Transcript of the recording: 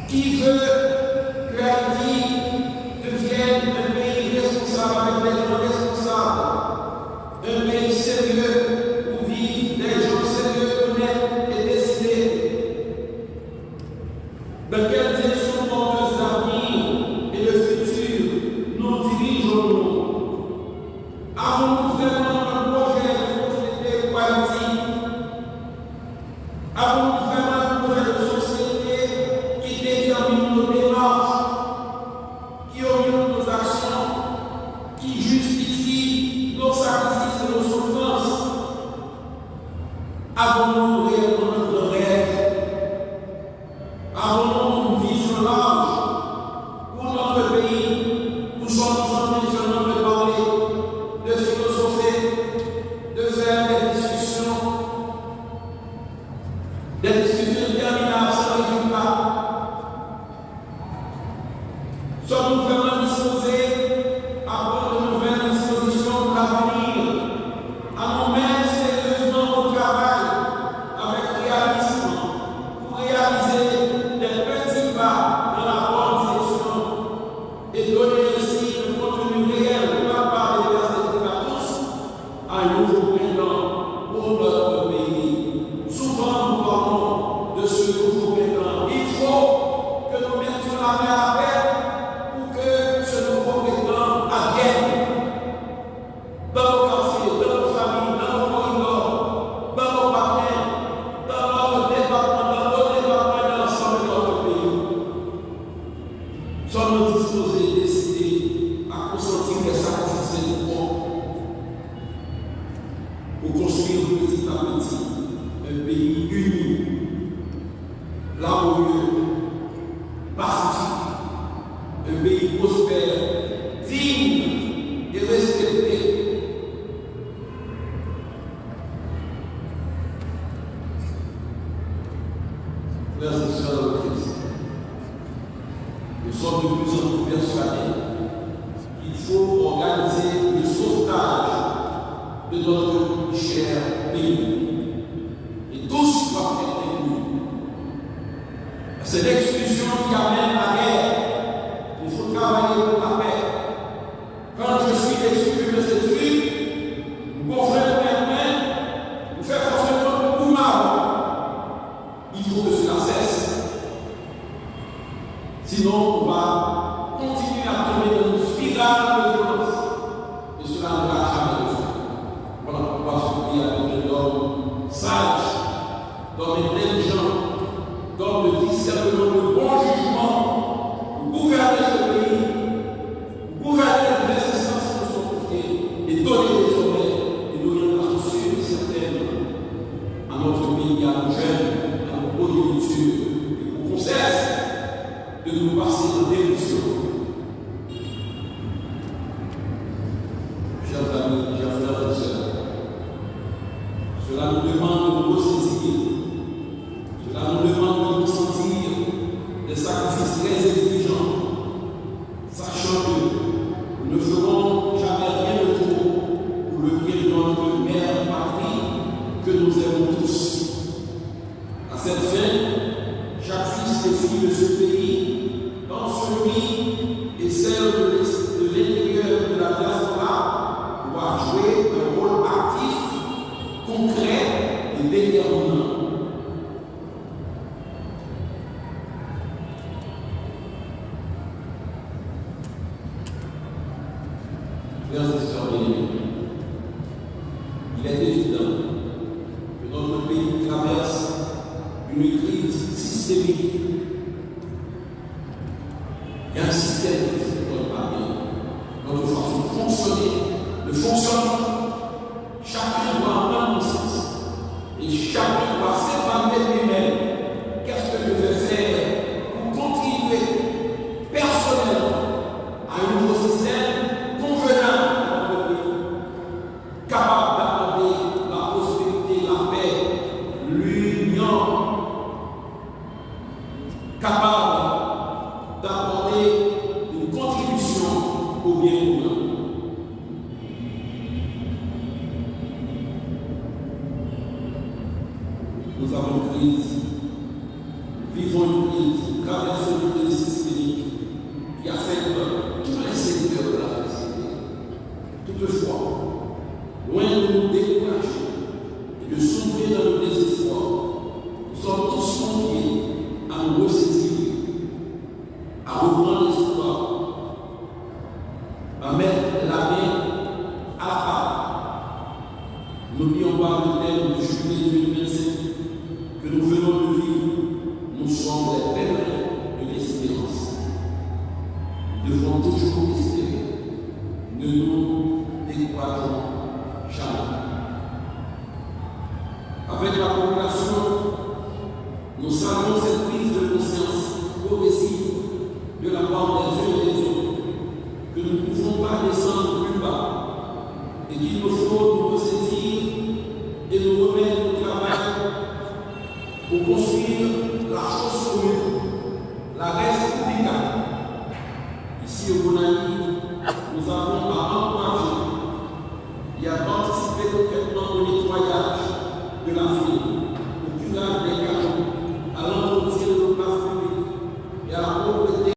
qui veut que Haïti devienne un pays responsable, avec des gens responsables, un pays sérieux où vivent des gens sérieux, honnêtes et décidés. Dans quelle direction porteuse l'avenir et le futur nous dirigeons-nous? Avons-nous vraiment un projet de société pour Haïti? Avons-nous vraiment un projet de société qui détermine nos démarches, qui oriente nos actions, qui justifie nos sacrifices et nos souffrances? Avons-nous réellement notre rêve? Avons-nous une vision large pour notre pays? Nous sommes en train de parler, de philosopher, de faire des discussions interminables sans résultat. Sommes-nous vraiment disposés à prendre de nouvelles dispositions pour l'avenir, à nous mettre sérieusement au travail avec réalisme pour réaliser des petits pas dans la bonne direction et donner ainsi un contenu réel de la part des perspectives à tous à un nouveau président pour notre pays. Souvent nous parlons de ce nouveau président. Il faut que nous mettions la main à la paix pour que ce nouveau président advienne dans nos quartiers, dans nos familles, dans nos corridors, dans nos partenaires, dans notre département, dans nos départements et dans l'ensemble de notre pays. Sommes-nous disposés, décidés à consentir des sacrifices pour construire petit à petit un pays uni, laborieux, pacifique, un pays prospère, digne et respecté. Frères et sœurs de Christ, nous sommes de plus en plus persuadés qu'il faut organiser le sauvetage de notre cher pays. Et tous doivent être inclus. C'est l'exclusion qui amène la guerre. Il faut travailler pour la paix. Quand je suis exclu de ce truc, vous confronter vous faites forcément beaucoup mal. Il faut que cela cesse. Sinon, on va continuer à tomber dans une spirale de violence. Et cela ne va jamais le faire. Voilà pourquoi je prie à Dieu d'hommes sages, d'hommes intelligents, d'hommes de discernement, de bon jugement, pour gouverner ce pays, pour gouverner les instances qui nous sont confiées et donner des honneurs et donner une place sûre et certaine à notre pays, à nos jeunes, à nos progénitures, et pour qu'on cesse de nous passer en délusion. Chers amis, chers frères et sœurs, cela nous demande de nous ressaisir. Cela nous demande de nous sentir des sacrifices très exigeants, sachant que nous ne ferons jamais rien de trop pour le bien de notre mère patrie que nous aimons tous. À cette fin, chaque fils et fille de ce pays, dans son vie et celle de l'intérieur de la diaspora, doit jouer un rôle actif, concret et déterminant. Frères et sœurs bien-aimés, il est évident que notre pays traverse une crise systémique. Il y a un système qui ne fonctionne pas bien. Notre façon de fonctionner ne fonctionne pas. Chacun doit en prendre conscience. Et chacun doit s'évaluer lui-même. Qu'est-ce que je vais faire pour contribuer personnellement à un nouveau système convenable à notre pays, capable d'accorder la prospérité, la paix, l'union, capable d'apporter une contribution au bien commun. Nous avons une crise, nous vivons une crise, nous traversons qu'il nous faut nous ressaisir et nous remettre au travail pour construire la chose commune, la res publica. Ici au Bonaï, nous avons à encourager et à participer concrètement au nettoyage de la ville.